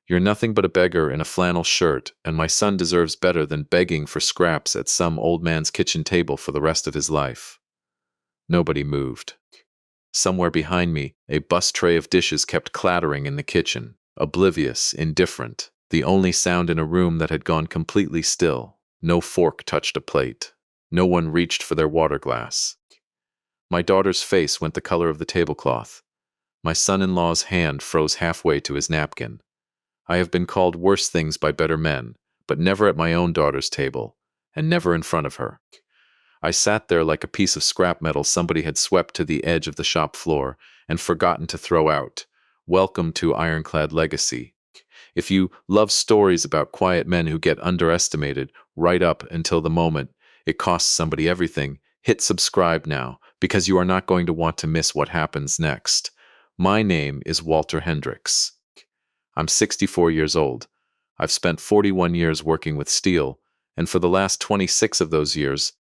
You're nothing but a beggar in a flannel shirt, and my son deserves better than begging for scraps at some old man's kitchen table for the rest of his life." Nobody moved. Somewhere behind me, a bus tray of dishes kept clattering in the kitchen, oblivious, indifferent, the only sound in a room that had gone completely still. No fork touched a plate. No one reached for their water glass. My daughter's face went the color of the tablecloth. My son-in-law's hand froze halfway to his napkin. I have been called worse things by better men, but never at my own daughter's table, and never in front of her. I sat there like a piece of scrap metal somebody had swept to the edge of the shop floor and forgotten to throw out. Welcome to Ironclad Legacy. If you love stories about quiet men who get underestimated right up until the moment it costs somebody everything, hit subscribe now, because you are not going to want to miss what happens next. My name is Walter Hendricks. I'm 64 years old. I've spent 41 years working with steel, and for the last 26 of those years,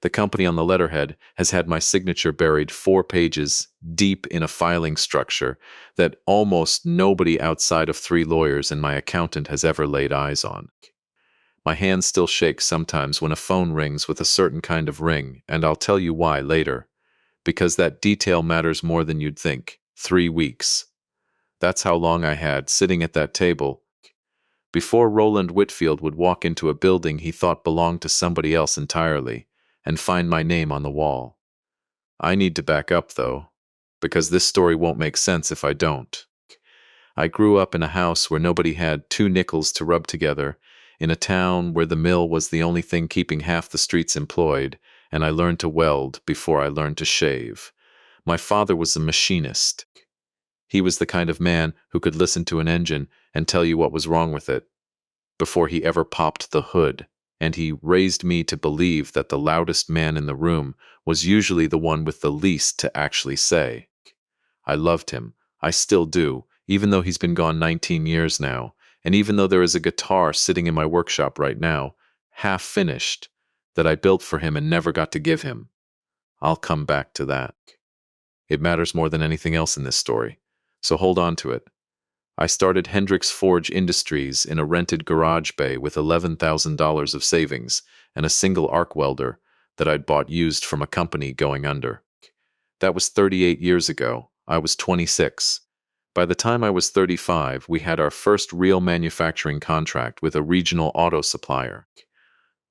the company on the letterhead has had my signature buried 4 pages deep in a filing structure that almost nobody outside of 3 lawyers and my accountant has ever laid eyes on. My hands still shake sometimes when a phone rings with a certain kind of ring, and I'll tell you why later. Because that detail matters more than you'd think. 3 weeks. That's how long I had sitting at that table before Roland Whitfield would walk into a building he thought belonged to somebody else entirely and find my name on the wall. I need to back up, though, because this story won't make sense if I don't. I grew up in a house where nobody had 2 nickels to rub together, in a town where the mill was the only thing keeping half the streets employed, and I learned to weld before I learned to shave. My father was a machinist. He was the kind of man who could listen to an engine and tell you what was wrong with it before he ever popped the hood, and he raised me to believe that the loudest man in the room was usually the one with the least to actually say. I loved him. I still do, even though he's been gone 19 years now, and even though there is a guitar sitting in my workshop right now, half finished, that I built for him and never got to give him. I'll come back to that. It matters more than anything else in this story, so hold on to it. I started Hendricks Forge Industries in a rented garage bay with $11,000 of savings and a single arc welder that I'd bought used from a company going under. That was 38 years ago. I was 26. By the time I was 35, we had our first real manufacturing contract with a regional auto supplier.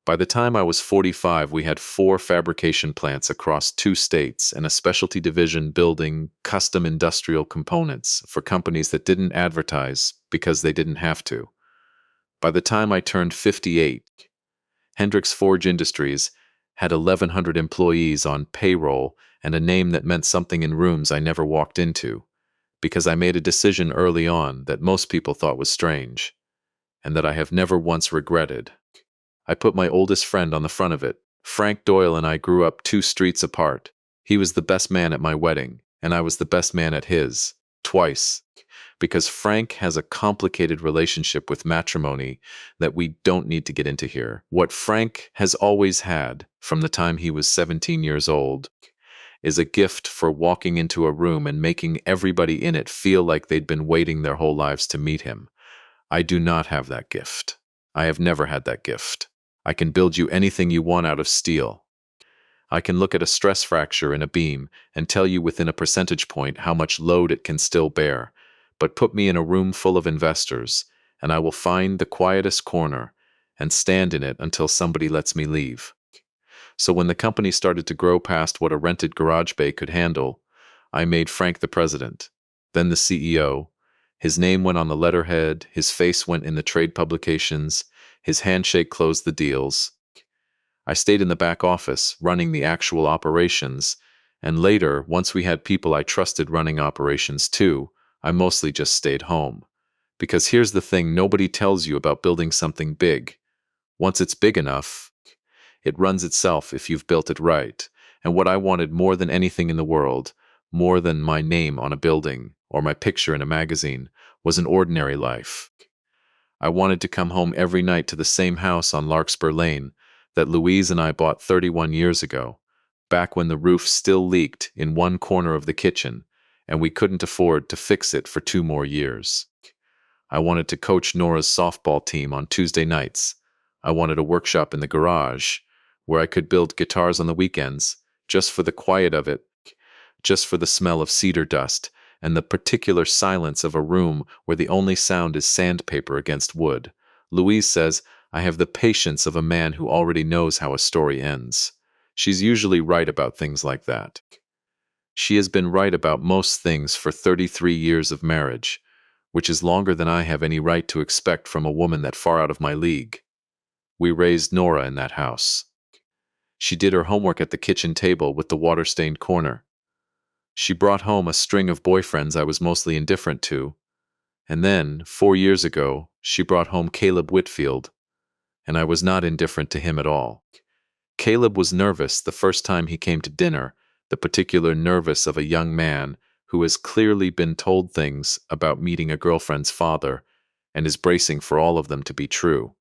By the time I was 45, we had 4 fabrication plants across 2 states and a specialty division building custom industrial components for companies that didn't advertise because they didn't have to. By the time I turned 58, Hendricks Forge Industries had 1,100 employees on payroll and a name that meant something in rooms I never walked into, because I made a decision early on that most people thought was strange, and that I have never once regretted. I put my oldest friend on the front of it. Frank Doyle and I grew up 2 streets apart. He was the best man at my wedding, and I was the best man at his, twice, because Frank has a complicated relationship with matrimony that we don't need to get into here. What Frank has always had, from the time he was 17 years old, is a gift for walking into a room and making everybody in it feel like they'd been waiting their whole lives to meet him. I do not have that gift. I have never had that gift. I can build you anything you want out of steel. I can look at a stress fracture in a beam and tell you within a percentage point how much load it can still bear, but put me in a room full of investors, and I will find the quietest corner and stand in it until somebody lets me leave. So when the company started to grow past what a rented garage bay could handle, I made Frank the president, then the CEO. His name went on the letterhead, his face went in the trade publications, his handshake closed the deals. I stayed in the back office, running the actual operations, and later, once we had people I trusted running operations too, I mostly just stayed home. Because here's the thing nobody tells you about building something big. Once it's big enough, it runs itself if you've built it right. And what I wanted more than anything in the world, more than my name on a building or my picture in a magazine, was an ordinary life. I wanted to come home every night to the same house on Larkspur Lane that Louise and I bought 31 years ago, back when the roof still leaked in one corner of the kitchen, and we couldn't afford to fix it for 2 more years. I wanted to coach Nora's softball team on Tuesday nights. I wanted a workshop in the garage where I could build guitars on the weekends, just for the quiet of it, just for the smell of cedar dust and the particular silence of a room where the only sound is sandpaper against wood. Louise says, I have the patience of a man who already knows how a story ends. She's usually right about things like that. She has been right about most things for 33 years of marriage, which is longer than I have any right to expect from a woman that far out of my league. We raised Nora in that house. She did her homework at the kitchen table with the water-stained corner. She brought home a string of boyfriends I was mostly indifferent to, and then, 4 years ago, she brought home Caleb Whitfield, and I was not indifferent to him at all. Caleb was nervous the first time he came to dinner, the particular nervous of a young man who has clearly been told things about meeting a girlfriend's father and is bracing for all of them to be true.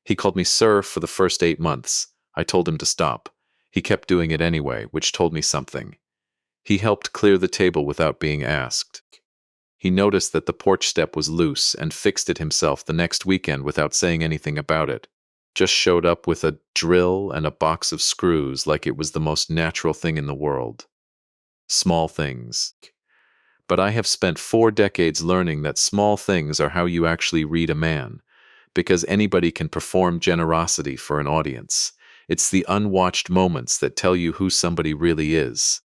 He called me sir for the first 8 months. I told him to stop. He kept doing it anyway, which told me something. He helped clear the table without being asked. He noticed that the porch step was loose and fixed it himself the next weekend without saying anything about it. Just showed up with a drill and a box of screws like it was the most natural thing in the world. Small things. But I have spent 4 decades learning that small things are how you actually read a man, because anybody can perform generosity for an audience. It's the unwatched moments that tell you who somebody really is.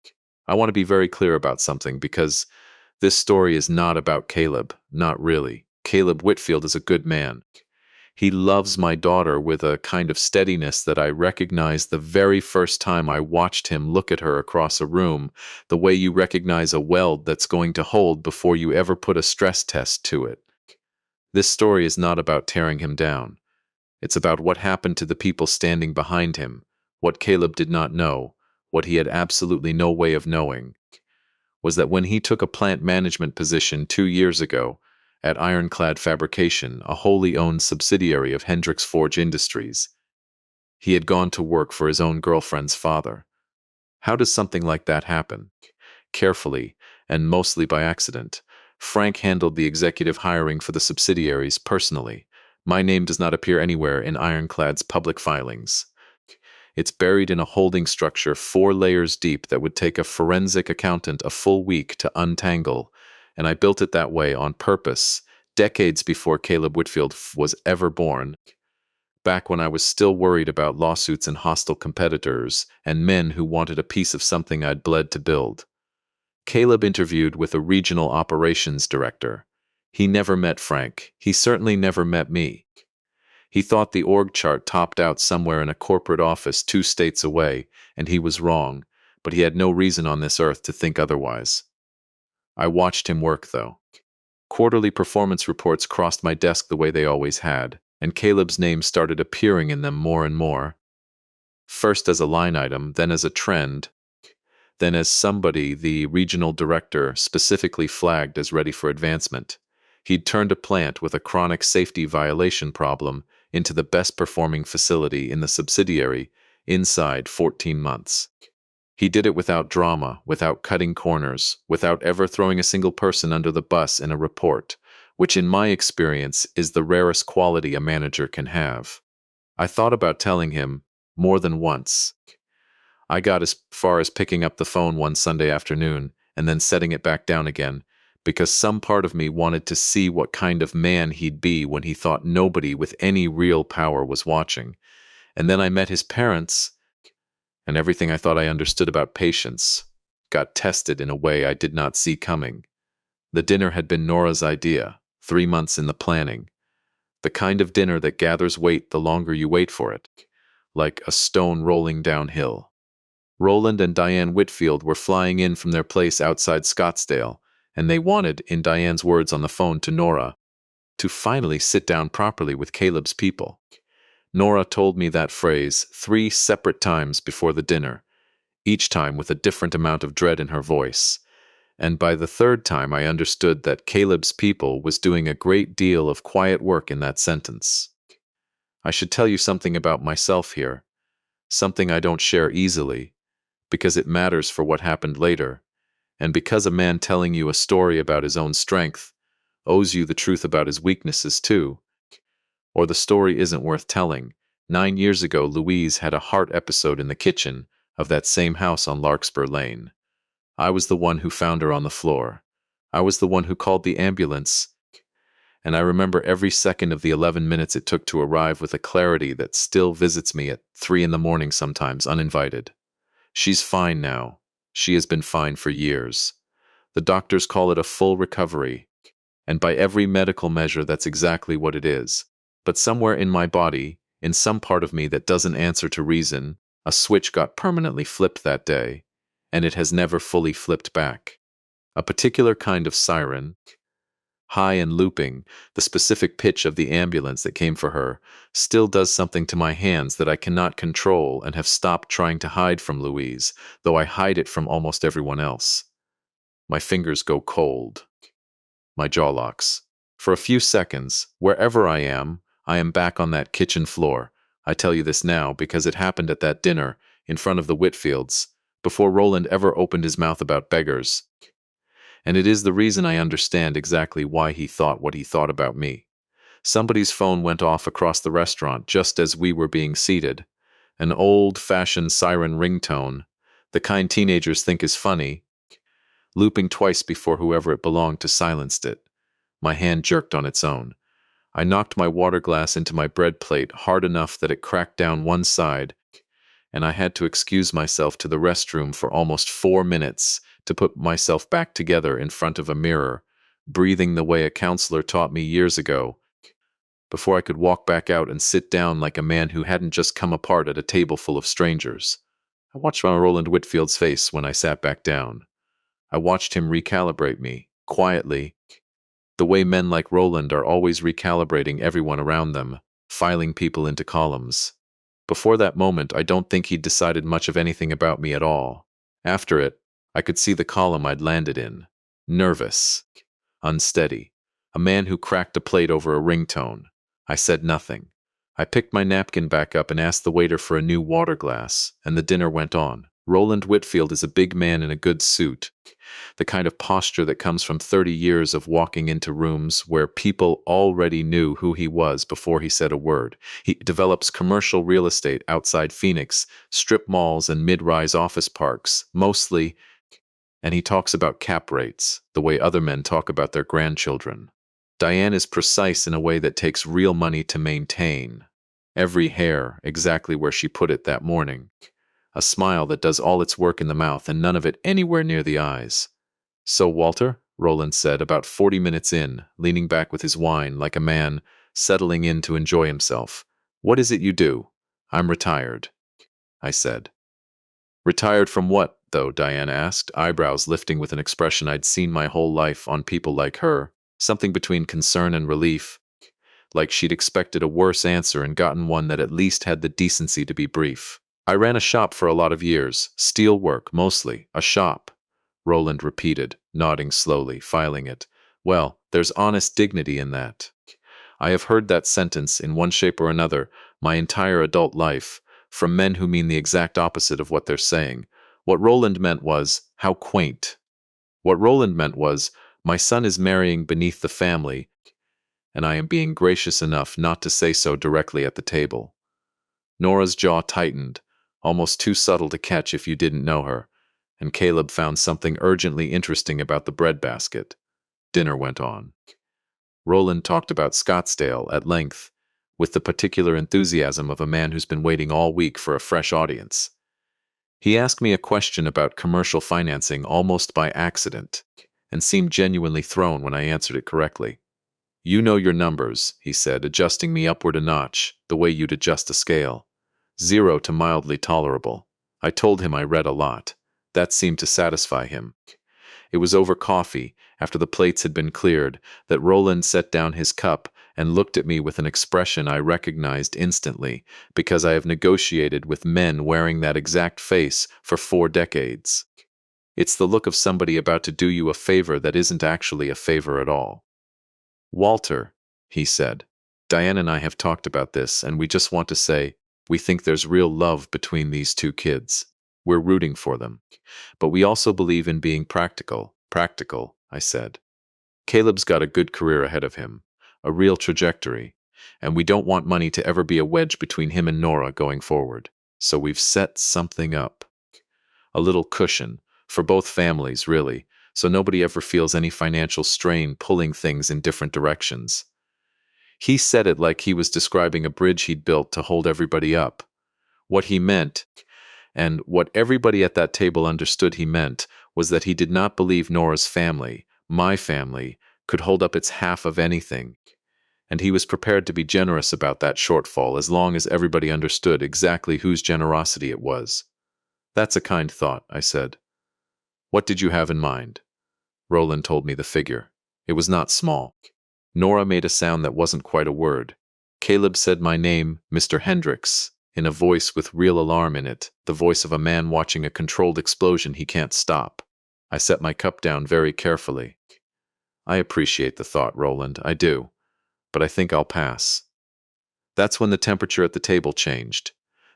I want to be very clear about something because this story is not about Caleb, not really. Caleb Whitfield is a good man. He loves my daughter with a kind of steadiness that I recognized the very first time I watched him look at her across a room, the way you recognize a weld that's going to hold before you ever put a stress test to it. This story is not about tearing him down. It's about what happened to the people standing behind him, what Caleb did not know, what he had absolutely no way of knowing, was that when he took a plant management position 2 years ago at Ironclad Fabrication, a wholly owned subsidiary of Hendricks Forge Industries, he had gone to work for his own girlfriend's father. How does something like that happen? Carefully, and mostly by accident, Frank handled the executive hiring for the subsidiaries personally. My name does not appear anywhere in Ironclad's public filings. It's buried in a holding structure 4 layers deep that would take a forensic accountant a full week to untangle, and I built it that way on purpose, decades before Caleb Whitfield was ever born, back when I was still worried about lawsuits and hostile competitors and men who wanted a piece of something I'd bled to build. Caleb interviewed with a regional operations director. He never met Frank. He certainly never met me. He thought the org chart topped out somewhere in a corporate office 2 states away, and he was wrong, but he had no reason on this earth to think otherwise. I watched him work, though. Quarterly performance reports crossed my desk the way they always had, and Caleb's name started appearing in them more and more. First as a line item, then as a trend, then as somebody the regional director specifically flagged as ready for advancement. He'd turned a plant with a chronic safety violation problem into the best-performing facility in the subsidiary inside 14 months. He did it without drama, without cutting corners, without ever throwing a single person under the bus in a report, which in my experience is the rarest quality a manager can have. I thought about telling him more than once. I got as far as picking up the phone one Sunday afternoon and then setting it back down again, because some part of me wanted to see what kind of man he'd be when he thought nobody with any real power was watching. And then I met his parents, and everything I thought I understood about patience got tested in a way I did not see coming. The dinner had been Nora's idea, 3 months in the planning. The kind of dinner that gathers weight the longer you wait for it, like a stone rolling downhill. Roland and Diane Whitfield were flying in from their place outside Scottsdale, and they wanted, in Diane's words on the phone to Nora, to finally sit down properly with Caleb's people. Nora told me that phrase 3 separate times before the dinner, each time with a different amount of dread in her voice. And by the 3rd time I understood that Caleb's people was doing a great deal of quiet work in that sentence. I should tell you something about myself here, something I don't share easily, because it matters for what happened later, and because a man telling you a story about his own strength owes you the truth about his weaknesses too, or the story isn't worth telling. 9 years ago, Louise had a heart episode in the kitchen of that same house on Larkspur Lane. I was the one who found her on the floor. I was the one who called the ambulance, and I remember every second of the 11 minutes it took to arrive with a clarity that still visits me at 3 in the morning sometimes, uninvited. She's fine now. She has been fine for years. The doctors call it a full recovery, and by every medical measure that's exactly what it is. But somewhere in my body, in some part of me that doesn't answer to reason, a switch got permanently flipped that day, and it has never fully flipped back. A particular kind of siren, high and looping, the specific pitch of the ambulance that came for her, still does something to my hands that I cannot control and have stopped trying to hide from Louise, though I hide it from almost everyone else. My fingers go cold. My jaw locks. For a few seconds, wherever I am back on that kitchen floor. I tell you this now because it happened at that dinner in front of the Whitfields, before Roland ever opened his mouth about beggars. And it is the reason I understand exactly why he thought what he thought about me. Somebody's phone went off across the restaurant just as we were being seated. An old-fashioned siren ringtone, the kind teenagers think is funny, looping twice before whoever it belonged to silenced it. My hand jerked on its own. I knocked my water glass into my bread plate hard enough that it cracked down one side, and I had to excuse myself to the restroom for almost 4 minutes to put myself back together in front of a mirror, breathing the way a counselor taught me years ago, before I could walk back out and sit down like a man who hadn't just come apart at a table full of strangers. I watched Roland Whitfield's face when I sat back down. I watched him recalibrate me, quietly, the way men like Roland are always recalibrating everyone around them, filing people into columns. Before that moment, I don't think he'd decided much of anything about me at all. After it, I could see the column I'd landed in. Nervous. Unsteady. A man who cracked a plate over a ringtone. I said nothing. I picked my napkin back up and asked the waiter for a new water glass, and the dinner went on. Roland Whitfield is a big man in a good suit, the kind of posture that comes from 30 years of walking into rooms where people already knew who he was before he said a word. He develops commercial real estate outside Phoenix, strip malls and mid-rise office parks, mostly, and he talks about cap rates, the way other men talk about their grandchildren. Diane is precise in a way that takes real money to maintain. Every hair exactly where she put it that morning. A smile that does all its work in the mouth and none of it anywhere near the eyes. "So, Walter," Roland said about 40 minutes in, leaning back with his wine like a man settling in to enjoy himself, "what is it you do?" "I'm retired," I said. "Retired from what, though?" Diane asked, eyebrows lifting with an expression I'd seen my whole life on people like her, something between concern and relief, like she'd expected a worse answer and gotten one that at least had the decency to be brief. "I ran a shop for a lot of years, steel work, mostly, a shop," Roland repeated, nodding slowly, filing it. "Well, there's honest dignity in that. I have heard that sentence, in one shape or another, my entire adult life, from men who mean the exact opposite of what they're saying. What Roland meant was, how quaint. What Roland meant was, my son is marrying beneath the family, and I am being gracious enough not to say so directly at the table." Nora's jaw tightened, almost too subtle to catch if you didn't know her, and Caleb found something urgently interesting about the breadbasket. Dinner went on. Roland talked about Scottsdale at length, with the particular enthusiasm of a man who's been waiting all week for a fresh audience. He asked me a question about commercial financing almost by accident, and seemed genuinely thrown when I answered it correctly. "You know your numbers," he said, adjusting me upward a notch, the way you'd adjust a scale. 0 to mildly tolerable. I told him I read a lot. That seemed to satisfy him. It was over coffee, after the plates had been cleared, that Roland set down his cup and looked at me with an expression I recognized instantly, because I have negotiated with men wearing that exact face for 4 decades. It's the look of somebody about to do you a favor that isn't actually a favor at all. "Walter," he said, "Diane and I have talked about this, and we just want to say, we think there's real love between these 2 kids. We're rooting for them. But we also believe in being practical." "Practical," I said. Caleb's got a good career ahead of him, a real trajectory, and we don't want money to ever be a wedge between him and Nora going forward. So we've set something up. A little cushion, for both families, really, so nobody ever feels any financial strain pulling things in different directions. He said it like he was describing a bridge he'd built to hold everybody up. What he meant, and what everybody at that table understood he meant, was that he did not believe Nora's family, my family, could hold up its half of anything, and he was prepared to be generous about that shortfall as long as everybody understood exactly whose generosity it was. That's a kind thought, I said. What did you have in mind? Roland told me the figure. It was not small. Nora made a sound that wasn't quite a word. Caleb said my name, Mr. Hendricks, in a voice with real alarm in it, the voice of a man watching a controlled explosion he can't stop. I set my cup down very carefully. I appreciate the thought, Roland, I do, but I think I'll pass. That's when the temperature at the table changed.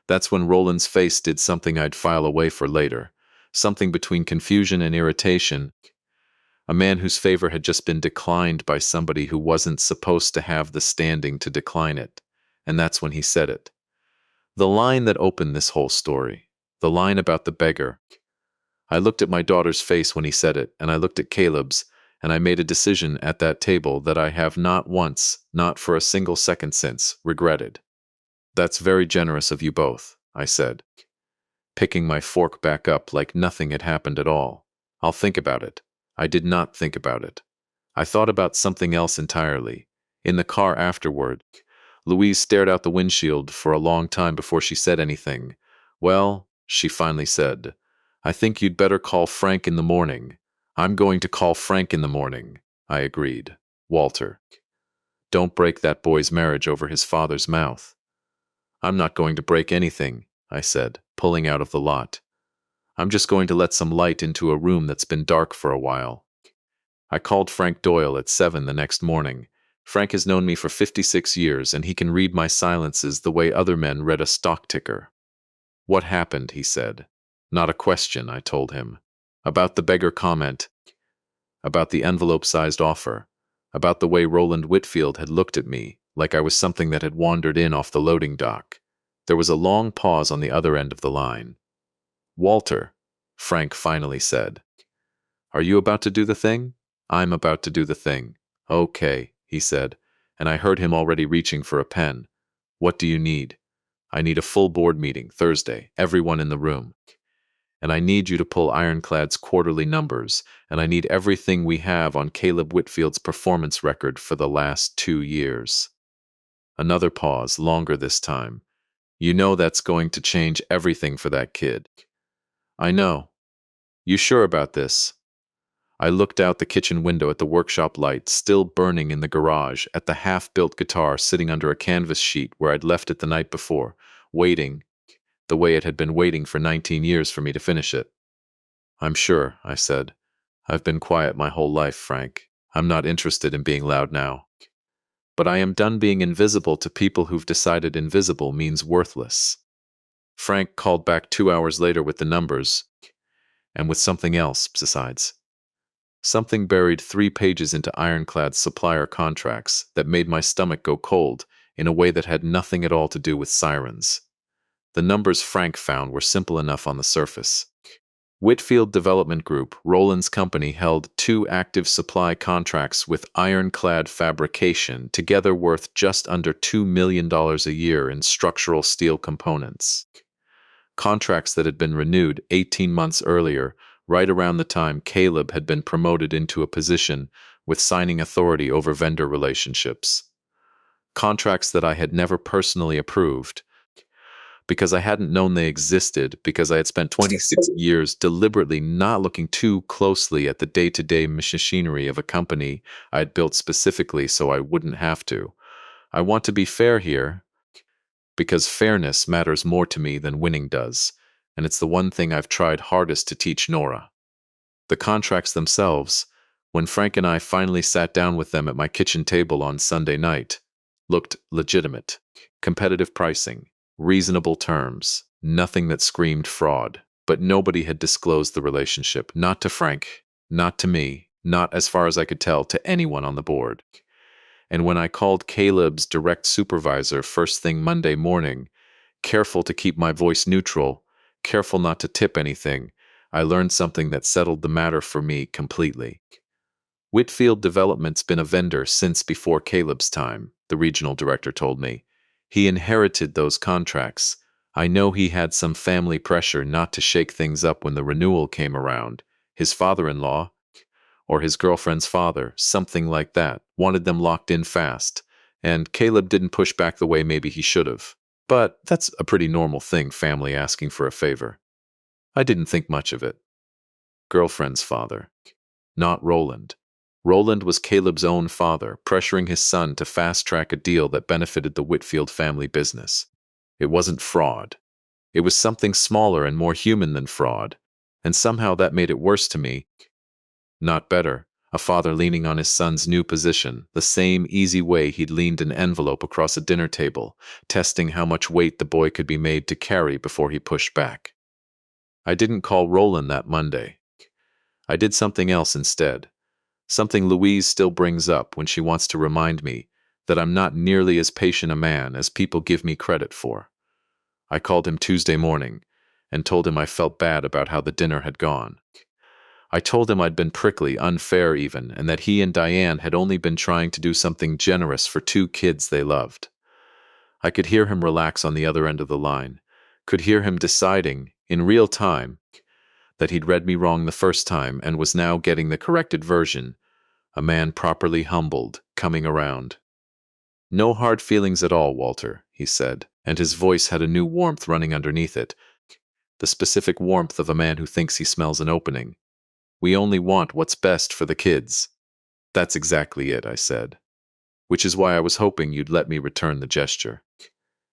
That's when Roland's face did something I'd file away for later, something between confusion and irritation. A man whose favor had just been declined by somebody who wasn't supposed to have the standing to decline it. And that's when he said it. The line that opened this whole story. The line about the beggar. I looked at my daughter's face when he said it, and I looked at Caleb's, and I made a decision at that table that I have not once, not for a single second since, regretted. That's very generous of you both, I said, picking my fork back up like nothing had happened at all. I'll think about it. I did not think about it. I thought about something else entirely. In the car afterward, Louise stared out the windshield for a long time before she said anything. Well, she finally said, I think you'd better call Frank in the morning. I'm going to call Frank in the morning, I agreed. Walter. Don't break that boy's marriage over his father's mouth. I'm not going to break anything, I said, pulling out of the lot. I'm just going to let some light into a room that's been dark for a while. I called Frank Doyle at 7 the next morning. Frank has known me for 56 years, and he can read my silences the way other men read a stock ticker. What happened, he said. Not a question, I told him. About the beggar comment. About the envelope-sized offer. About the way Roland Whitfield had looked at me, like I was something that had wandered in off the loading dock. There was a long pause on the other end of the line. Walter, Frank finally said. Are you about to do the thing? I'm about to do the thing. Okay, he said, and I heard him already reaching for a pen. What do you need? I need a full board meeting, Thursday, everyone in the room. And I need you to pull Ironclad's quarterly numbers, and I need everything we have on Caleb Whitfield's performance record for the last 2 years. Another pause, longer this time. You know that's going to change everything for that kid. I know. You sure about this? I looked out the kitchen window at the workshop light still burning in the garage, at the half-built guitar sitting under a canvas sheet where I'd left it the night before, waiting, the way it had been waiting for 19 years for me to finish it. I'm sure, I said. I've been quiet my whole life, Frank. I'm not interested in being loud now. But I am done being invisible to people who've decided invisible means worthless. Frank called back 2 hours later with the numbers, and with something else besides. Something buried 3 pages into Ironclad's supplier contracts that made my stomach go cold in a way that had nothing at all to do with sirens. The numbers Frank found were simple enough on the surface. Whitfield Development Group, Roland's company, held 2 active supply contracts with Ironclad Fabrication, together worth just under $2 million a year in structural steel components. Contracts that had been renewed 18 months earlier, right around the time Caleb had been promoted into a position with signing authority over vendor relationships. Contracts that I had never personally approved, because I hadn't known they existed, because I had spent 26 years deliberately not looking too closely at the day-to-day machinery of a company I had built specifically so I wouldn't have to. I want to be fair here, because fairness matters more to me than winning does, and it's the one thing I've tried hardest to teach Nora. The contracts themselves, when Frank and I finally sat down with them at my kitchen table on Sunday night, looked legitimate. Competitive pricing, reasonable terms, nothing that screamed fraud. But nobody had disclosed the relationship, not to Frank, not to me, not as far as I could tell to anyone on the board. And when I called Caleb's direct supervisor first thing Monday morning, careful to keep my voice neutral, careful not to tip anything, I learned something that settled the matter for me completely. Whitfield Development's been a vendor since before Caleb's time, the regional director told me. He inherited those contracts. I know he had some family pressure not to shake things up when the renewal came around. His father-in-law, or his girlfriend's father, something like that, wanted them locked in fast, and Caleb didn't push back the way maybe he should have. But that's a pretty normal thing, family asking for a favor. I didn't think much of it. Girlfriend's father. Not Roland. Roland was Caleb's own father, pressuring his son to fast-track a deal that benefited the Whitfield family business. It wasn't fraud. It was something smaller and more human than fraud, and somehow that made it worse to me. Not better. A father leaning on his son's new position, the same easy way he'd leaned an envelope across a dinner table, testing how much weight the boy could be made to carry before he pushed back. I didn't call Roland that Monday. I did something else instead. Something Louise still brings up when she wants to remind me that I'm not nearly as patient a man as people give me credit for. I called him Tuesday morning and told him I felt bad about how the dinner had gone. I told him I'd been prickly, unfair even, and that he and Diane had only been trying to do something generous for two kids they loved. I could hear him relax on the other end of the line, could hear him deciding, in real time, that he'd read me wrong the first time and was now getting the corrected version, a man properly humbled, coming around. No hard feelings at all, Walter, he said, and his voice had a new warmth running underneath it, the specific warmth of a man who thinks he smells an opening. We only want what's best for the kids. That's exactly it, I said. Which is why I was hoping you'd let me return the gesture.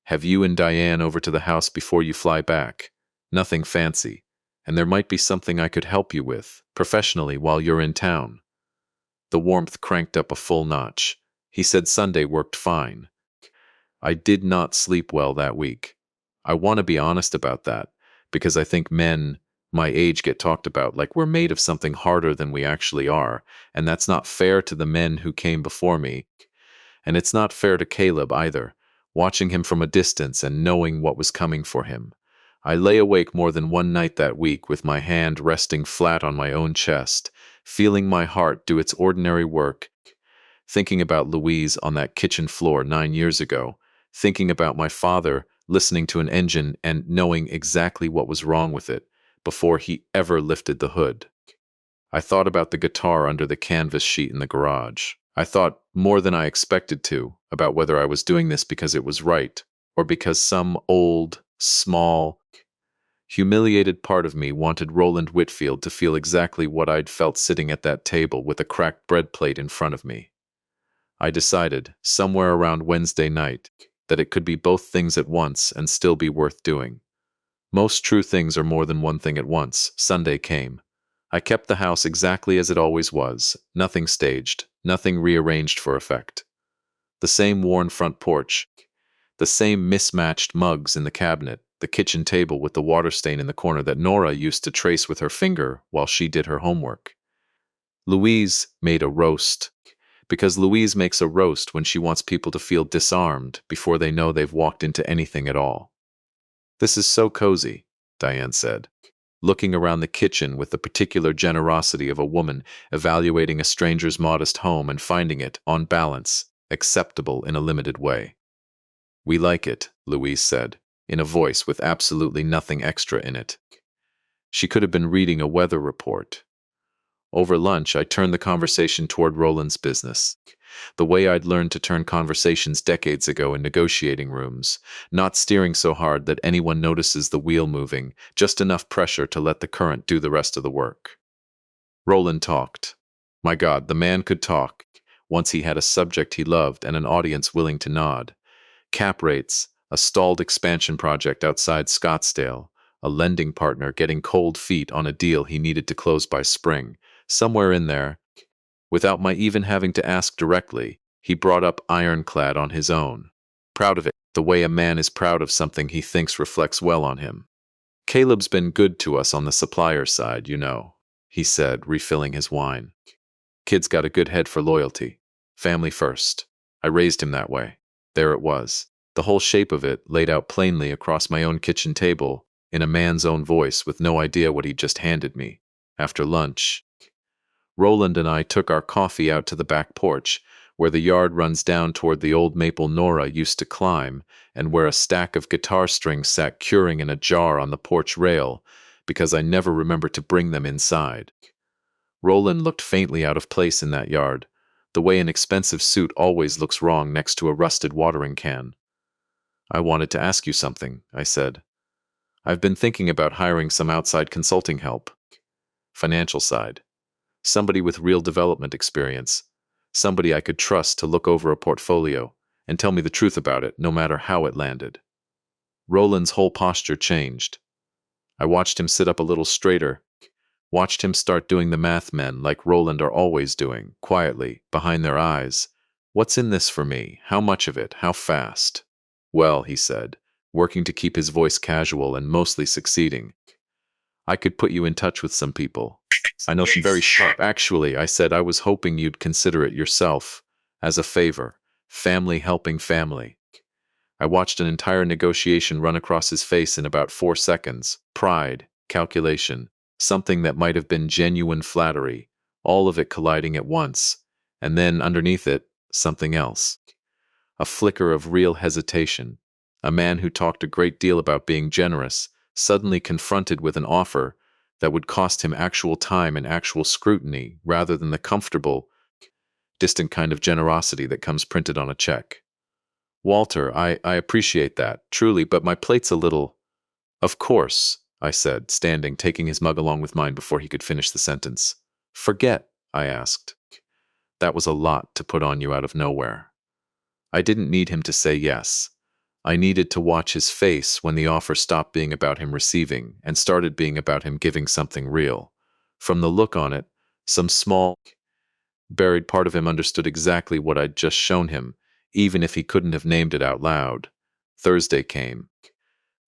Have you and Diane over to the house before you fly back. Nothing fancy. And there might be something I could help you with, professionally, while you're in town. The warmth cranked up a full notch. He said Sunday worked fine. I did not sleep well that week. I want to be honest about that, because I think men my age get talked about like we're made of something harder than we actually are, and that's not fair to the men who came before me. And it's not fair to Caleb either, watching him from a distance and knowing what was coming for him. I lay awake more than one night that week with my hand resting flat on my own chest, feeling my heart do its ordinary work, thinking about Louise on that kitchen floor 9 years ago, thinking about my father listening to an engine and knowing exactly what was wrong with it before he ever lifted the hood. I thought about the guitar under the canvas sheet in the garage. I thought more than I expected to about whether I was doing this because it was right or because some old, small, humiliated part of me wanted Roland Whitfield to feel exactly what I'd felt sitting at that table with a cracked bread plate in front of me. I decided, somewhere around Wednesday night, that it could be both things at once and still be worth doing. Most true things are more than one thing at once. Sunday came. I kept the house exactly as it always was, nothing staged, nothing rearranged for effect. The same worn front porch, the same mismatched mugs in the cabinet, the kitchen table with the water stain in the corner that Nora used to trace with her finger while she did her homework. Louise made a roast, because Louise makes a roast when she wants people to feel disarmed before they know they've walked into anything at all. This is so cozy, Diane said, looking around the kitchen with the particular generosity of a woman evaluating a stranger's modest home and finding it, on balance, acceptable in a limited way. We like it, Louise said, in a voice with absolutely nothing extra in it. She could have been reading a weather report. Over lunch, I turned the conversation toward Roland's business. The way I'd learned to turn conversations decades ago in negotiating rooms, not steering so hard that anyone notices the wheel moving, just enough pressure to let the current do the rest of the work. Roland talked. My God, the man could talk, once he had a subject he loved and an audience willing to nod. Cap rates, a stalled expansion project outside Scottsdale, a lending partner getting cold feet on a deal he needed to close by spring. Somewhere in there, without my even having to ask directly, he brought up Ironclad on his own. Proud of it, the way a man is proud of something he thinks reflects well on him. Caleb's been good to us on the supplier side, you know, he said, refilling his wine. Kid's got a good head for loyalty. Family first. I raised him that way. There it was. The whole shape of it laid out plainly across my own kitchen table, in a man's own voice with no idea what he'd just handed me. After lunch, Roland and I took our coffee out to the back porch, where the yard runs down toward the old maple Nora used to climb, and where a stack of guitar strings sat curing in a jar on the porch rail, because I never remembered to bring them inside. Roland looked faintly out of place in that yard, the way an expensive suit always looks wrong next to a rusted watering can. I wanted to ask you something, I said. I've been thinking about hiring some outside consulting help. Financial side. Somebody with real development experience. Somebody I could trust to look over a portfolio and tell me the truth about it, no matter how it landed. Roland's whole posture changed. I watched him sit up a little straighter, watched him start doing the math men like Roland are always doing, quietly, behind their eyes. What's in this for me? How much of it? How fast? Well, he said, working to keep his voice casual and mostly succeeding. I could put you in touch with some people. I know some very sharp. Actually, I said I was hoping you'd consider it yourself, as a favor. Family helping family. I watched an entire negotiation run across his face in about 4 seconds. Pride, calculation, something that might have been genuine flattery, all of it colliding at once, and then, underneath it, something else. A flicker of real hesitation. A man who talked a great deal about being generous, suddenly confronted with an offer that would cost him actual time and actual scrutiny, rather than the comfortable, distant kind of generosity that comes printed on a check. Walter, I appreciate that, truly, but my plate's a little... Of course, I said, standing, taking his mug along with mine before he could finish the sentence. Forget, I asked. That was a lot to put on you out of nowhere. I didn't need him to say yes. I needed to watch his face when the offer stopped being about him receiving and started being about him giving something real. From the look on it, some small, buried part of him understood exactly what I'd just shown him, even if he couldn't have named it out loud. Thursday came.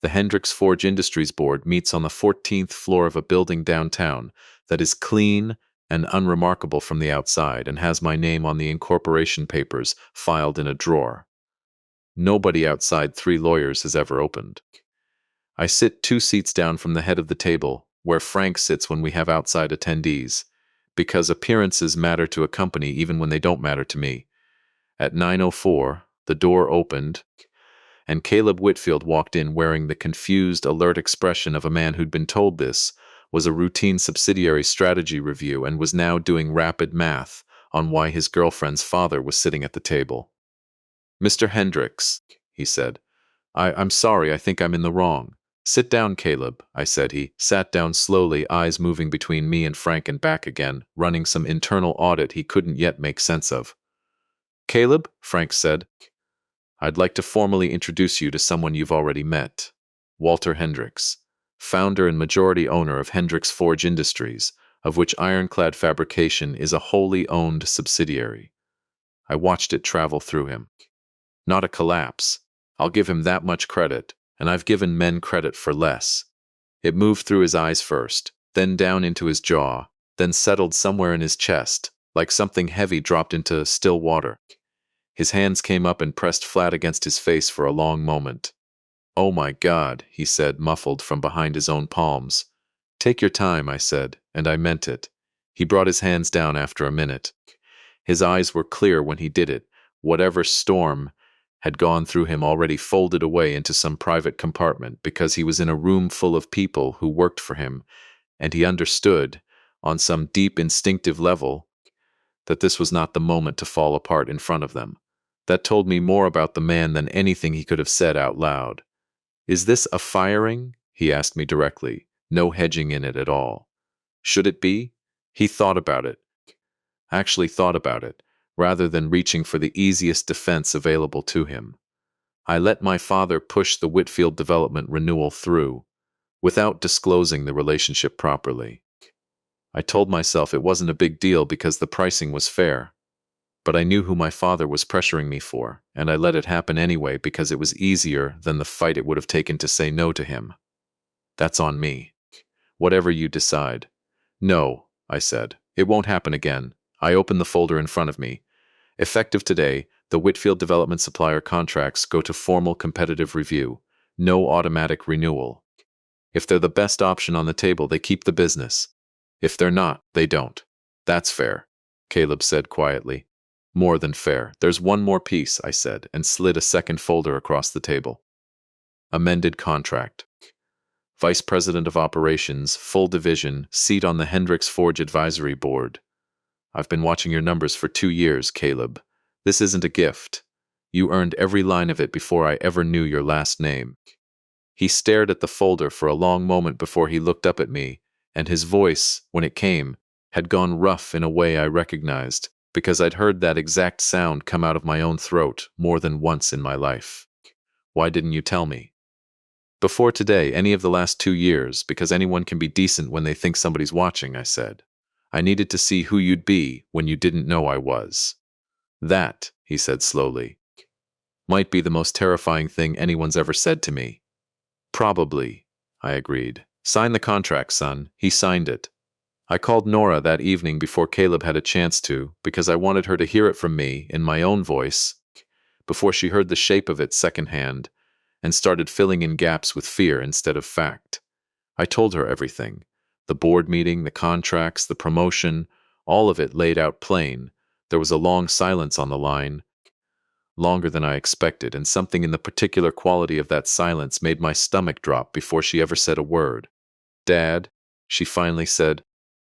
The Hendricks Forge Industries Board meets on the 14th floor of a building downtown that is clean and unremarkable from the outside and has my name on the incorporation papers filed in a drawer. Nobody outside 3 lawyers has ever opened. I sit 2 seats down from the head of the table, where Frank sits when we have outside attendees, because appearances matter to a company even when they don't matter to me. At 9:04, the door opened, and Caleb Whitfield walked in wearing the confused, alert expression of a man who'd been told this was a routine subsidiary strategy review and was now doing rapid math on why his girlfriend's father was sitting at the table. Mr. Hendricks, he said, I'm sorry, I think I'm in the wrong. Sit down, Caleb, I said. He sat down slowly, eyes moving between me and Frank and back again, running some internal audit he couldn't yet make sense of. Caleb, Frank said, I'd like to formally introduce you to someone you've already met. Walter Hendricks, founder and majority owner of Hendricks Forge Industries, of which Ironclad Fabrication is a wholly owned subsidiary. I watched it travel through him. Not a collapse. I'll give him that much credit, and I've given men credit for less. It moved through his eyes first, then down into his jaw, then settled somewhere in his chest, like something heavy dropped into still water. His hands came up and pressed flat against his face for a long moment. Oh my God, he said, muffled from behind his own palms. Take your time, I said, and I meant it. He brought his hands down after a minute. His eyes were clear when he did it. Whatever storm had gone through him already folded away into some private compartment because he was in a room full of people who worked for him, and he understood, on some deep instinctive level, that this was not the moment to fall apart in front of them. That told me more about the man than anything he could have said out loud. Is this a firing? He asked me directly, no hedging in it at all. Should it be? He thought about it. Actually thought about it, rather than reaching for the easiest defense available to him. I let my father push the Whitfield development renewal through, without disclosing the relationship properly. I told myself it wasn't a big deal because the pricing was fair. But I knew who my father was pressuring me for, and I let it happen anyway because it was easier than the fight it would have taken to say no to him. That's on me. Whatever you decide. No, I said. It won't happen again. I opened the folder in front of me. Effective today, the Whitfield Development Supplier contracts go to formal competitive review. No automatic renewal. If they're the best option on the table, they keep the business. If they're not, they don't. That's fair, Caleb said quietly. More than fair. There's one more piece, I said, and slid a second folder across the table. Amended contract. Vice President of Operations, full division, seat on the Hendricks Forge Advisory Board. I've been watching your numbers for 2 years, Caleb. This isn't a gift. You earned every line of it before I ever knew your last name. He stared at the folder for a long moment before he looked up at me, and his voice, when it came, had gone rough in a way I recognized, because I'd heard that exact sound come out of my own throat more than once in my life. Why didn't you tell me? Before today, any of the last 2 years, because anyone can be decent when they think somebody's watching, I said. I needed to see who you'd be when you didn't know I was. That, he said slowly, might be the most terrifying thing anyone's ever said to me. Probably, I agreed. Sign the contract, son. He signed it. I called Nora that evening before Caleb had a chance to, because I wanted her to hear it from me in my own voice, before she heard the shape of it secondhand, and started filling in gaps with fear instead of fact. I told her everything. The board meeting, the contracts, the promotion, all of it laid out plain. There was a long silence on the line, longer than I expected, and something in the particular quality of that silence made my stomach drop before she ever said a word. Dad, she finally said,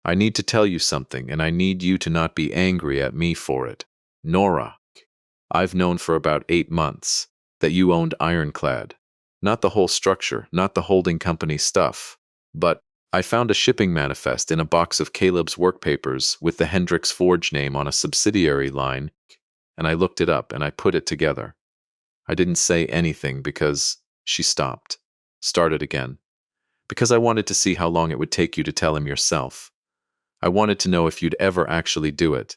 I need to tell you something, and I need you to not be angry at me for it. Nora, I've known for about 8 months that you owned Ironclad. Not the whole structure, not the holding company stuff, but I found a shipping manifest in a box of Caleb's work papers with the Hendricks Forge name on a subsidiary line, and I looked it up and I put it together. I didn't say anything because she stopped, started again, because I wanted to see how long it would take you to tell him yourself. I wanted to know if you'd ever actually do it,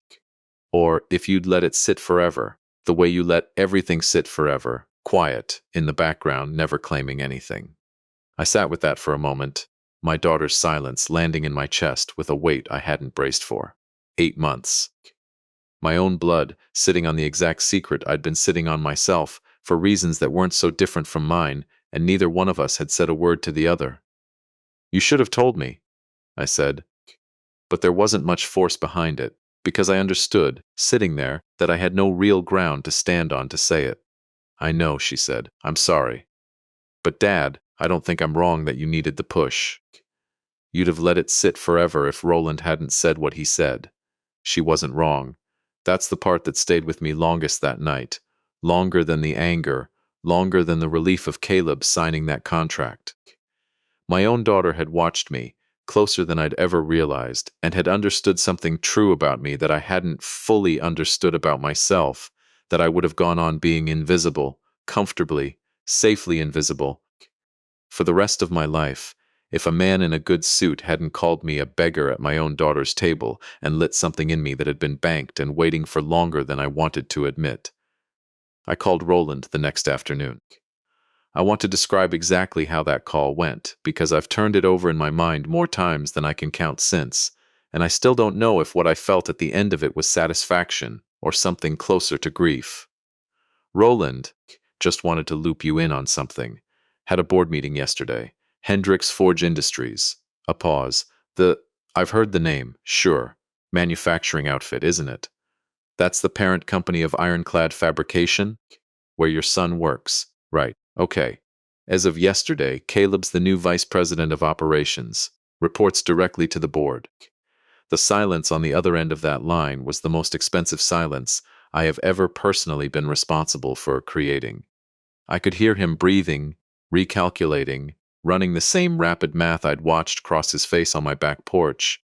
or if you'd let it sit forever, the way you let everything sit forever, quiet, in the background, never claiming anything. I sat with that for a moment, my daughter's silence landing in my chest with a weight I hadn't braced for. 8 months. My own blood sitting on the exact secret I'd been sitting on myself for reasons that weren't so different from mine, and neither one of us had said a word to the other. You should have told me, I said, but there wasn't much force behind it, because I understood, sitting there, that I had no real ground to stand on to say it. I know, she said. I'm sorry. But Dad, I don't think I'm wrong that you needed the push. You'd have let it sit forever if Roland hadn't said what he said. She wasn't wrong. That's the part that stayed with me longest that night. Longer than the anger, longer than the relief of Caleb signing that contract. My own daughter had watched me, closer than I'd ever realized, and had understood something true about me that I hadn't fully understood about myself, that I would have gone on being invisible, comfortably, safely invisible, for the rest of my life, if a man in a good suit hadn't called me a beggar at my own daughter's table and lit something in me that had been banked and waiting for longer than I wanted to admit. I called Roland the next afternoon. I want to describe exactly how that call went, because I've turned it over in my mind more times than I can count since, and I still don't know if what I felt at the end of it was satisfaction or something closer to grief. Roland just wanted to loop you in on something. Had a board meeting yesterday. Hendricks Forge Industries. A pause. I've heard the name, sure. Manufacturing outfit, isn't it? That's the parent company of Ironclad Fabrication? Where your son works. Right, okay. As of yesterday, Caleb's the new vice president of operations. Reports directly to the board. The silence on the other end of that line was the most expensive silence I have ever personally been responsible for creating. I could hear him breathing, recalculating, running the same rapid math I'd watched cross his face on my back porch.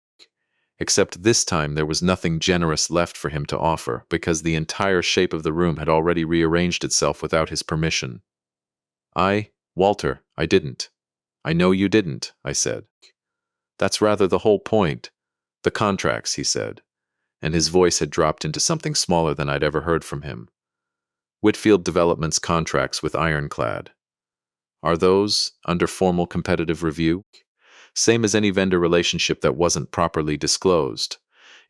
Except this time there was nothing generous left for him to offer, because the entire shape of the room had already rearranged itself without his permission. Walter, I didn't. I know you didn't, I said. That's rather the whole point. The contracts, he said, and his voice had dropped into something smaller than I'd ever heard from him. Whitfield Development's contracts with Ironclad. Are those under formal competitive review? Same as any vendor relationship that wasn't properly disclosed.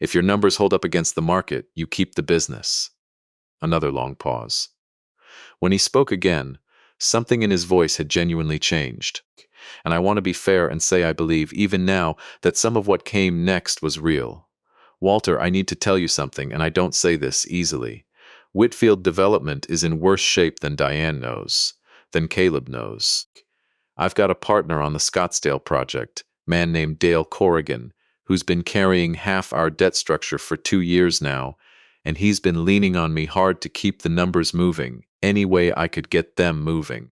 If your numbers hold up against the market, you keep the business. Another long pause. When he spoke again, something in his voice had genuinely changed. And I want to be fair and say I believe, even now, that some of what came next was real. Walter, I need to tell you something, and I don't say this easily. Whitfield Development is in worse shape than Diane knows, than Caleb knows. I've got a partner on the Scottsdale project, man named Dale Corrigan, who's been carrying half our debt structure for 2 years now, and he's been leaning on me hard to keep the numbers moving, any way I could get them moving.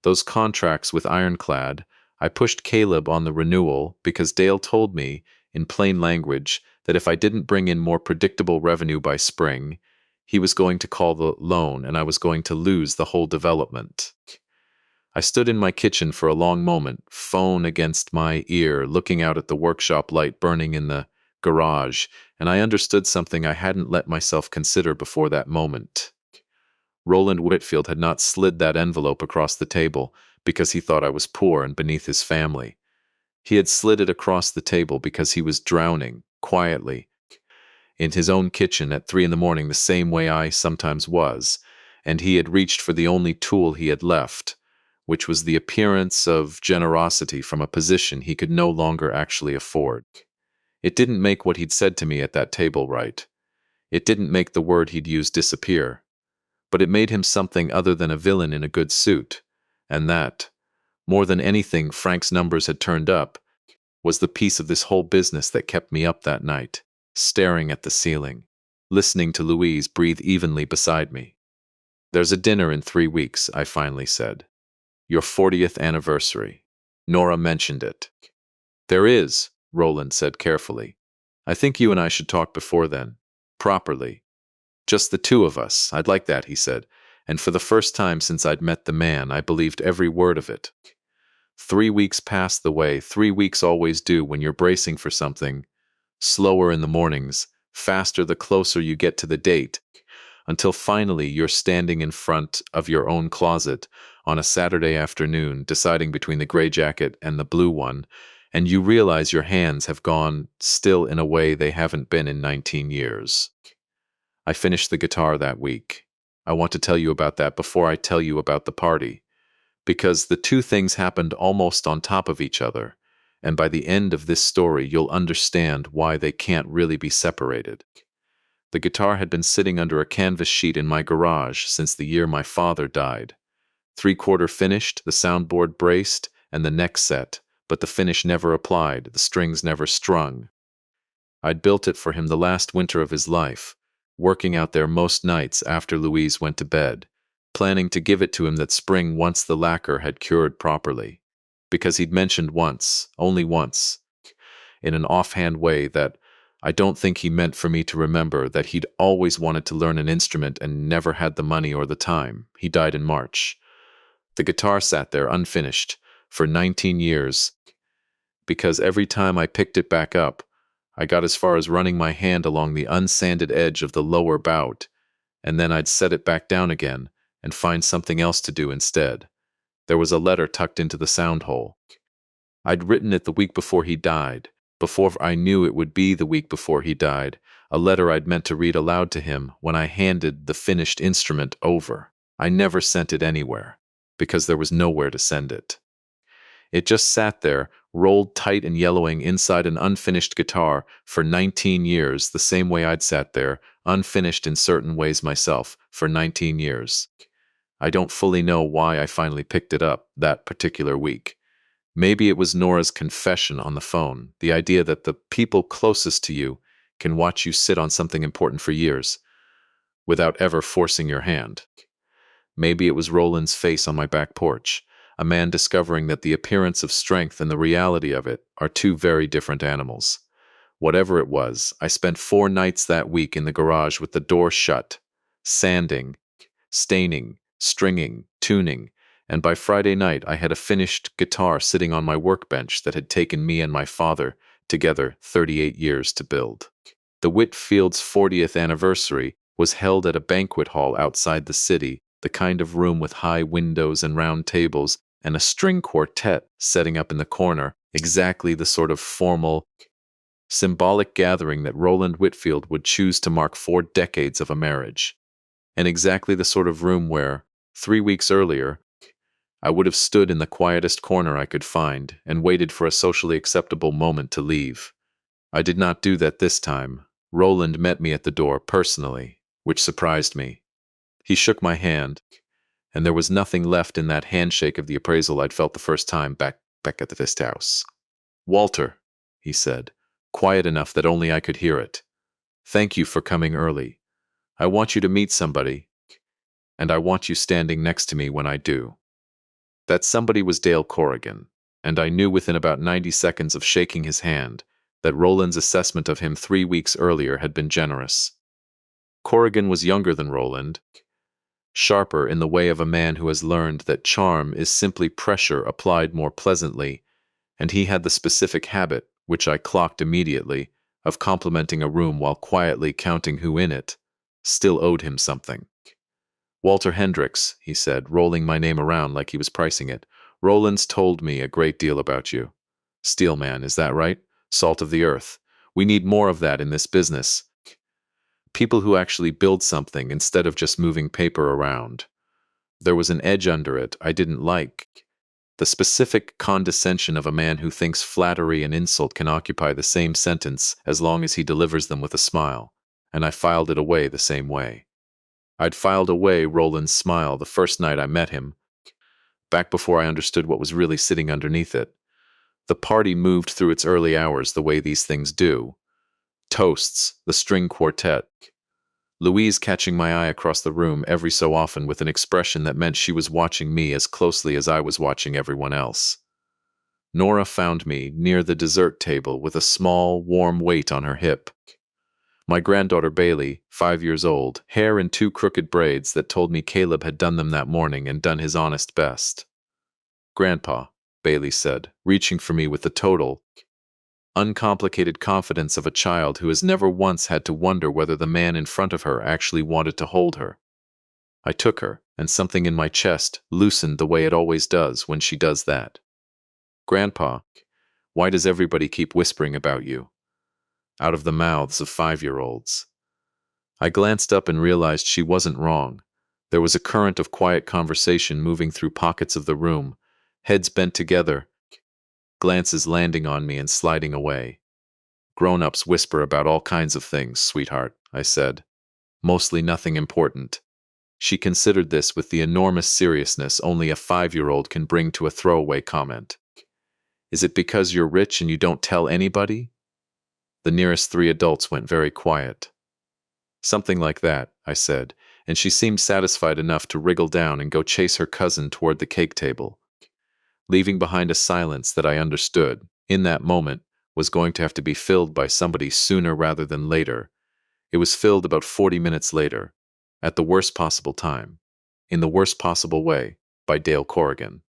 Those contracts with Ironclad, I pushed Caleb on the renewal because Dale told me, in plain language, that if I didn't bring in more predictable revenue by spring, he was going to call the loan and I was going to lose the whole development. I stood in my kitchen for a long moment, phone against my ear, looking out at the workshop light burning in the garage, and I understood something I hadn't let myself consider before that moment. Roland Whitfield had not slid that envelope across the table because he thought I was poor and beneath his family. He had slid it across the table because he was drowning, quietly, in his own kitchen at 3 a.m. the same way I sometimes was, and he had reached for the only tool he had left, which was the appearance of generosity from a position he could no longer actually afford. It didn't make what he'd said to me at that table right. It didn't make the word he'd used disappear. But it made him something other than a villain in a good suit, and that, more than anything Frank's numbers had turned up, was the piece of this whole business that kept me up that night, staring at the ceiling, listening to Louise breathe evenly beside me. "There's a dinner in 3 weeks," I finally said. "Your 40th anniversary. Nora mentioned it." "There is," Roland said carefully. "I think you and I should talk before then. Properly. Just the two of us. I'd like that," he said. And for the first time since I'd met the man, I believed every word of it. 3 weeks passed the way 3 weeks always do when you're bracing for something. Slower in the mornings, faster the closer you get to the date, until finally you're standing in front of your own closet on a Saturday afternoon, deciding between the gray jacket and the blue one, and you realize your hands have gone still in a way they haven't been in 19 years. I finished the guitar that week. I want to tell you about that before I tell you about the party, because the two things happened almost on top of each other, and by the end of this story you'll understand why they can't really be separated. The guitar had been sitting under a canvas sheet in my garage since the year my father died. 3/4 finished, the soundboard braced, and the neck set, but the finish never applied, the strings never strung. I'd built it for him the last winter of his life, working out there most nights after Louise went to bed, planning to give it to him that spring once the lacquer had cured properly. Because he'd mentioned once, only once, in an offhand way that I don't think he meant for me to remember, that he'd always wanted to learn an instrument and never had the money or the time. He died in March. The guitar sat there unfinished for 19 years, because every time I picked it back up, I got as far as running my hand along the unsanded edge of the lower bout, and then I'd set it back down again and find something else to do instead. There was a letter tucked into the sound hole. I'd written it the week before he died, before I knew it would be the week before he died, a letter I'd meant to read aloud to him when I handed the finished instrument over. I never sent it anywhere, because there was nowhere to send it. It just sat there, rolled tight and yellowing inside an unfinished guitar for 19 years, the same way I'd sat there, unfinished in certain ways myself, for 19 years. I don't fully know why I finally picked it up that particular week. Maybe it was Nora's confession on the phone, the idea that the people closest to you can watch you sit on something important for years without ever forcing your hand. Maybe it was Roland's face on my back porch, a man discovering that the appearance of strength and the reality of it are two very different animals. Whatever it was, I spent 4 nights that week in the garage with the door shut, sanding, staining, stringing, tuning, and by Friday night I had a finished guitar sitting on my workbench that had taken me and my father together 38 years to build. The Whitfield's 40th anniversary was held at a banquet hall outside the city, the kind of room with high windows and round tables and a string quartet setting up in the corner, exactly the sort of formal, symbolic gathering that Roland Whitfield would choose to mark 4 decades of a marriage, and exactly the sort of room where, 3 weeks earlier, I would have stood in the quietest corner I could find and waited for a socially acceptable moment to leave. I did not do that this time. Roland met me at the door personally, which surprised me. He shook my hand, and there was nothing left in that handshake of the appraisal I'd felt the first time back at the Fist House. "Walter," he said, quiet enough that only I could hear it. "Thank you for coming early. I want you to meet somebody, and I want you standing next to me when I do." That somebody was Dale Corrigan, and I knew within about 90 seconds of shaking his hand that Roland's assessment of him 3 weeks earlier had been generous. Corrigan was younger than Roland, sharper in the way of a man who has learned that charm is simply pressure applied more pleasantly, and he had the specific habit, which I clocked immediately, of complimenting a room while quietly counting who in it still owed him something. "Walter Hendricks," he said, rolling my name around like he was pricing it. "Roland's told me a great deal about you. Steelman, is that right? Salt of the earth. We need more of that in this business. People who actually build something instead of just moving paper around." There was an edge under it I didn't like. The specific condescension of a man who thinks flattery and insult can occupy the same sentence as long as he delivers them with a smile, and I filed it away the same way. I'd filed away Roland's smile the first night I met him, back before I understood what was really sitting underneath it. The party moved through its early hours the way these things do. Toasts, the string quartet, Louise catching my eye across the room every so often with an expression that meant she was watching me as closely as I was watching everyone else. Nora found me near the dessert table with a small, warm weight on her hip. My granddaughter Bailey, 5 years old, hair in 2 crooked braids that told me Caleb had done them that morning and done his honest best. "Grandpa," Bailey said, reaching for me with the total, uncomplicated confidence of a child who has never once had to wonder whether the man in front of her actually wanted to hold her. I took her, and something in my chest loosened the way it always does when she does that. "Grandpa, why does everybody keep whispering about you?" Out of the mouths of 5-year-olds. I glanced up and realized she wasn't wrong. There was a current of quiet conversation moving through pockets of the room, heads bent together, glances landing on me and sliding away. "Grown-ups whisper about all kinds of things, sweetheart," I said. "Mostly nothing important." She considered this with the enormous seriousness only a 5-year-old can bring to a throwaway comment. "Is it because you're rich and you don't tell anybody?" The nearest 3 adults went very quiet. "Something like that," I said, and she seemed satisfied enough to wriggle down and go chase her cousin toward the cake table, leaving behind a silence that I understood, in that moment, was going to have to be filled by somebody sooner rather than later. It was filled about 40 minutes later, at the worst possible time, in the worst possible way, by Dale Corrigan.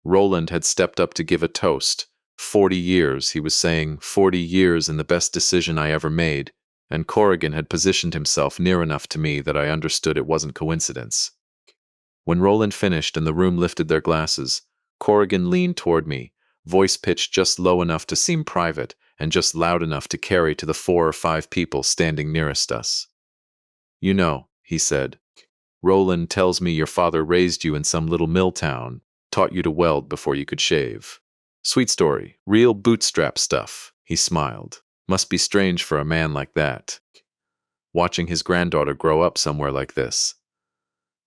Roland had stepped up to give a toast. 40 years, he was saying, 40 years and the best decision I ever made, and Corrigan had positioned himself near enough to me that I understood it wasn't coincidence. When Roland finished and the room lifted their glasses, Corrigan leaned toward me, voice pitched just low enough to seem private and just loud enough to carry to the 4 or 5 people standing nearest us. "You know," he said, "Roland tells me your father raised you in some little mill town, taught you to weld before you could shave. Sweet story, real bootstrap stuff." He smiled. "Must be strange for a man like that, watching his granddaughter grow up somewhere like this.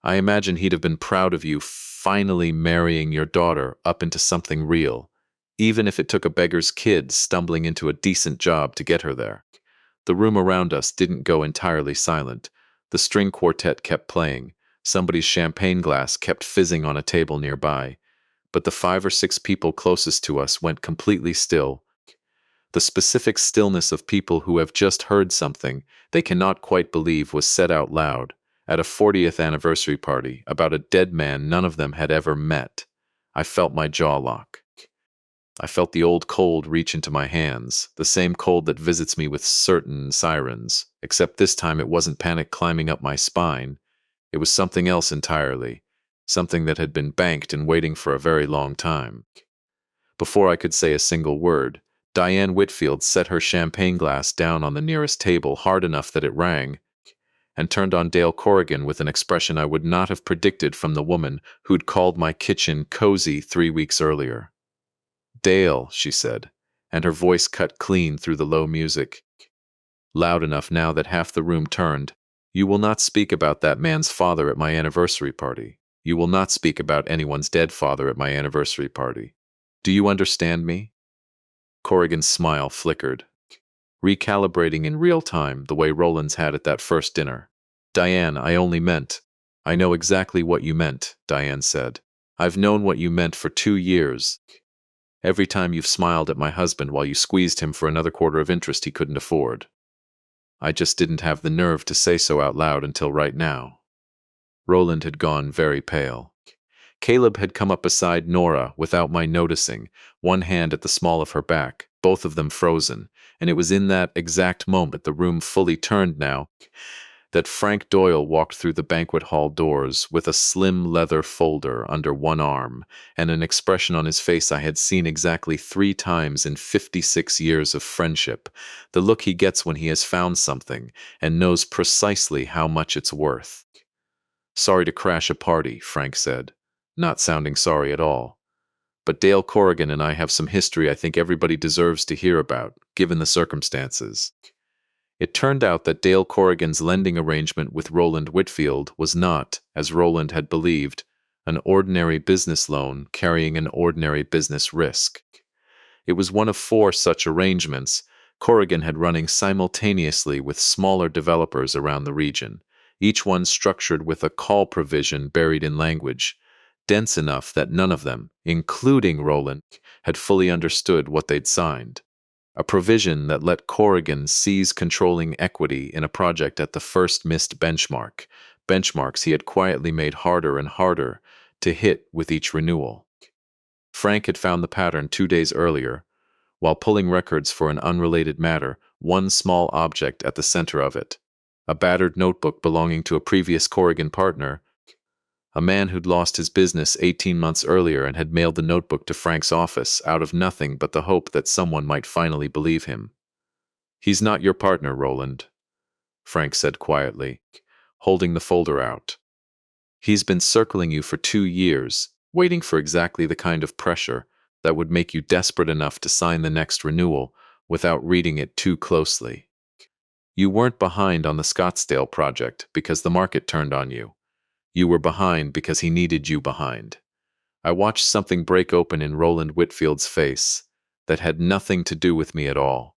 I imagine he'd have been proud of you finally marrying your daughter up into something real, even if it took a beggar's kid stumbling into a decent job to get her there." The room around us didn't go entirely silent. The string quartet kept playing. Somebody's champagne glass kept fizzing on a table nearby. But the 5 or 6 people closest to us went completely still. The specific stillness of people who have just heard something they cannot quite believe was said out loud at a 40th anniversary party about a dead man none of them had ever met. I felt my jaw lock. I felt the old cold reach into my hands, the same cold that visits me with certain sirens, except this time it wasn't panic climbing up my spine. It was something else entirely, something that had been banked and waiting for a very long time. Before I could say a single word, Diane Whitfield set her champagne glass down on the nearest table hard enough that it rang, and turned on Dale Corrigan with an expression I would not have predicted from the woman who'd called my kitchen cozy 3 weeks earlier. "Dale," she said, and her voice cut clean through the low music, loud enough now that half the room turned. "You will not speak about that man's father at my anniversary party. You will not speak about anyone's dead father at my anniversary party. Do you understand me?" Corrigan's smile flickered, recalibrating in real time the way Roland's had at that first dinner. "Diane, I know exactly what you meant," Diane said. "I've known what you meant for 2 years. Every time you've smiled at my husband while you squeezed him for another quarter of interest he couldn't afford. I just didn't have the nerve to say so out loud until right now." Roland had gone very pale. Caleb had come up beside Nora without my noticing, one hand at the small of her back, both of them frozen, and it was in that exact moment, the room fully turned now, that Frank Doyle walked through the banquet hall doors with a slim leather folder under one arm and an expression on his face I had seen exactly 3 times in 56 years of friendship, the look he gets when he has found something and knows precisely how much it's worth. "Sorry to crash a party," Frank said, not sounding sorry at all. "But Dale Corrigan and I have some history I think everybody deserves to hear about, given the circumstances." It turned out that Dale Corrigan's lending arrangement with Roland Whitfield was not, as Roland had believed, an ordinary business loan carrying an ordinary business risk. It was one of 4 such arrangements Corrigan had running simultaneously with smaller developers around the region, each one structured with a call provision buried in language, dense enough that none of them, including Roland, had fully understood what they'd signed. A provision that let Corrigan seize controlling equity in a project at the first missed benchmarks he had quietly made harder and harder to hit with each renewal. Frank had found the pattern 2 days earlier, while pulling records for an unrelated matter, one small object at the center of it, a battered notebook belonging to a previous Corrigan partner, a man who'd lost his business 18 months earlier and had mailed the notebook to Frank's office out of nothing but the hope that someone might finally believe him. "He's not your partner, Roland," Frank said quietly, holding the folder out. "He's been circling you for 2 years, waiting for exactly the kind of pressure that would make you desperate enough to sign the next renewal without reading it too closely. You weren't behind on the Scottsdale project because the market turned on you. You were behind because he needed you behind." I watched something break open in Roland Whitfield's face that had nothing to do with me at all,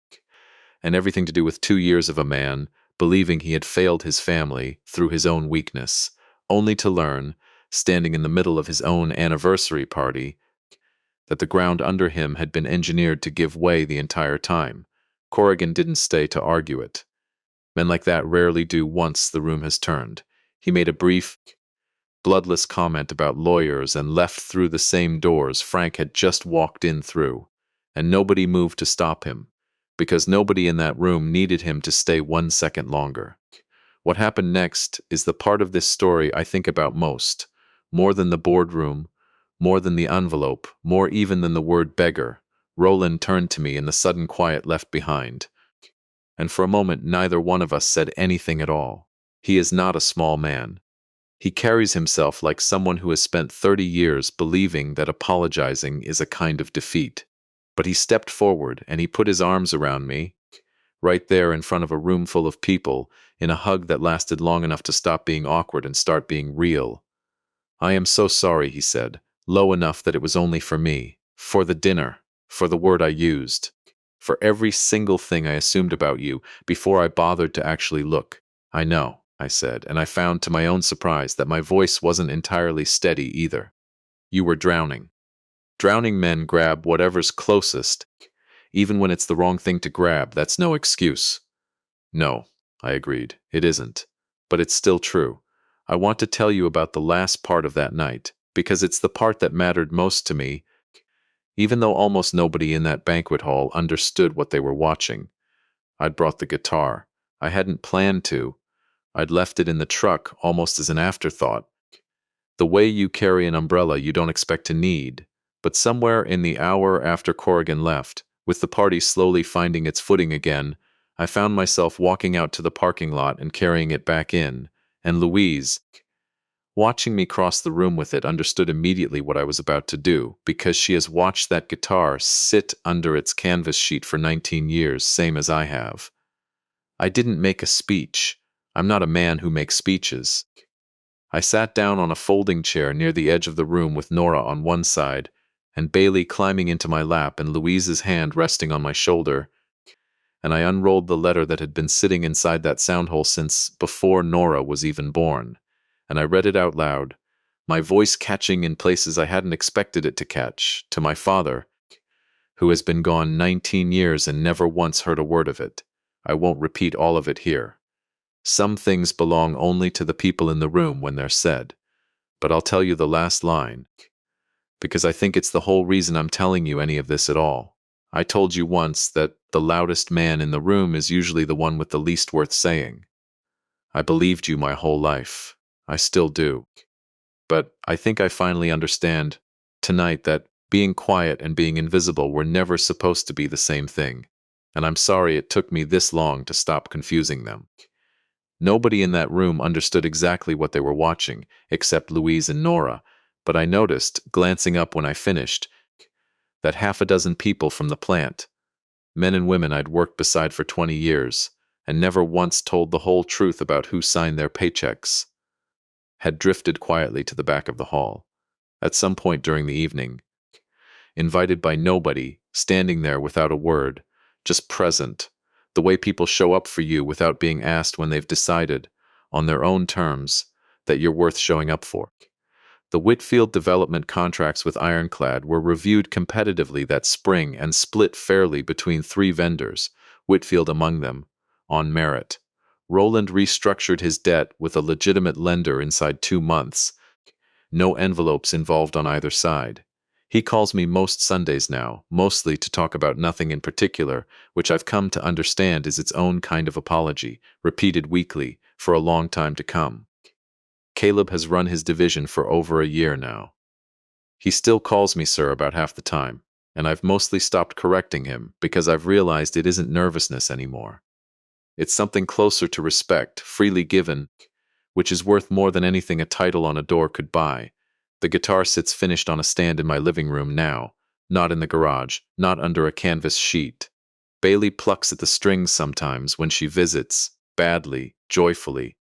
and everything to do with 2 years of a man believing he had failed his family through his own weakness, only to learn, standing in the middle of his own anniversary party, that the ground under him had been engineered to give way the entire time. Corrigan didn't stay to argue it. Men like that rarely do once the room has turned. He made a brief, bloodless comment about lawyers and left through the same doors Frank had just walked in through, and nobody moved to stop him, because nobody in that room needed him to stay 1 second longer. What happened next is the part of this story I think about most, more than the boardroom, more than the envelope, more even than the word beggar. Roland turned to me in the sudden quiet left behind, and for a moment neither one of us said anything at all. He is not a small man. He carries himself like someone who has spent 30 years believing that apologizing is a kind of defeat. But he stepped forward and he put his arms around me, right there in front of a room full of people, in a hug that lasted long enough to stop being awkward and start being real. "I am so sorry," he said, low enough that it was only for me, for the dinner, for the word I used, for every single thing I assumed about you before I bothered to actually look. "I know," I said, and I found to my own surprise that my voice wasn't entirely steady either. "You were drowning. Drowning men grab whatever's closest, even when it's the wrong thing to grab. That's no excuse." "No," I agreed, "it isn't. But it's still true. I want to tell you about the last part of that night, because it's the part that mattered most to me, even though almost nobody in that banquet hall understood what they were watching. I'd brought the guitar. I hadn't planned to. I'd left it in the truck almost as an afterthought. The way you carry an umbrella you don't expect to need. But somewhere in the hour after Corrigan left, With the party slowly finding its footing again, I found myself walking out to the parking lot and carrying it back in, and Louise, watching me cross the room with it, understood immediately what I was about to do, because she has watched that guitar sit under its canvas sheet for 19 years, same as I have. I didn't make a speech. I'm not a man who makes speeches. I sat down on a folding chair near the edge of the room with Nora on one side, and Bailey climbing into my lap and Louise's hand resting on my shoulder, and I unrolled the letter that had been sitting inside that sound hole since before Nora was even born, and I read it out loud, my voice catching in places I hadn't expected it to catch, to my father, who has been gone 19 years and never once heard a word of it. I won't repeat all of it here. Some things belong only to the people in the room when they're said, but I'll tell you the last line, because I think it's the whole reason I'm telling you any of this at all. I told you once that the loudest man in the room is usually the one with the least worth saying. I believed you my whole life. I still do. But I think I finally understand tonight that being quiet and being invisible were never supposed to be the same thing, and I'm sorry it took me this long to stop confusing them. Nobody in that room understood exactly what they were watching, except Louise and Nora, but I noticed, glancing up when I finished, that half a dozen people from the plant, men and women I'd worked beside for 20 years, and never once told the whole truth about who signed their paychecks, had drifted quietly to the back of the hall. At some point during the evening, invited by nobody, standing there without a word, just present, the way people show up for you without being asked when they've decided, on their own terms, that you're worth showing up for. The Whitfield development contracts with Ironclad were reviewed competitively that spring and split fairly between 3 vendors, Whitfield among them, on merit. Roland restructured his debt with a legitimate lender inside 2 months. No envelopes involved on either side. He calls me most Sundays now, mostly to talk about nothing in particular, which I've come to understand is its own kind of apology, repeated weekly, for a long time to come. Caleb has run his division for over a year now. He still calls me sir about half the time, and I've mostly stopped correcting him because I've realized it isn't nervousness anymore. It's something closer to respect, freely given, which is worth more than anything a title on a door could buy. The guitar sits finished on a stand in my living room now, not in the garage, not under a canvas sheet. Bailey plucks at the strings sometimes when she visits, badly, joyfully,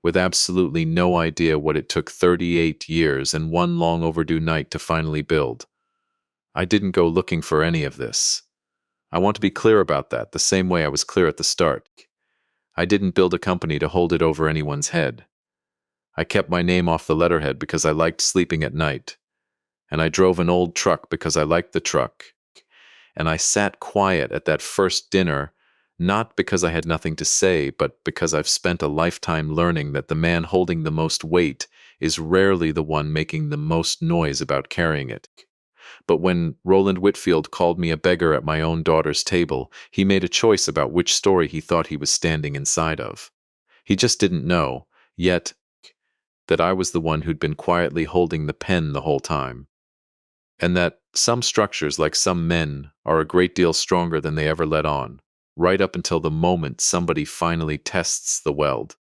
with absolutely no idea what it took 38 years and one long overdue night to finally build. I didn't go looking for any of this. I want to be clear about that, the same way I was clear at the start. I didn't build a company to hold it over anyone's head. I kept my name off the letterhead because I liked sleeping at night, and I drove an old truck because I liked the truck, and I sat quiet at that first dinner, not because I had nothing to say, but because I've spent a lifetime learning that the man holding the most weight is rarely the one making the most noise about carrying it. But when Roland Whitfield called me a beggar at my own daughter's table, he made a choice about which story he thought he was standing inside of. He just didn't know, yet, that I was the one who'd been quietly holding the pen the whole time, and that some structures, like some men, are a great deal stronger than they ever let on, right up until the moment somebody finally tests the weld.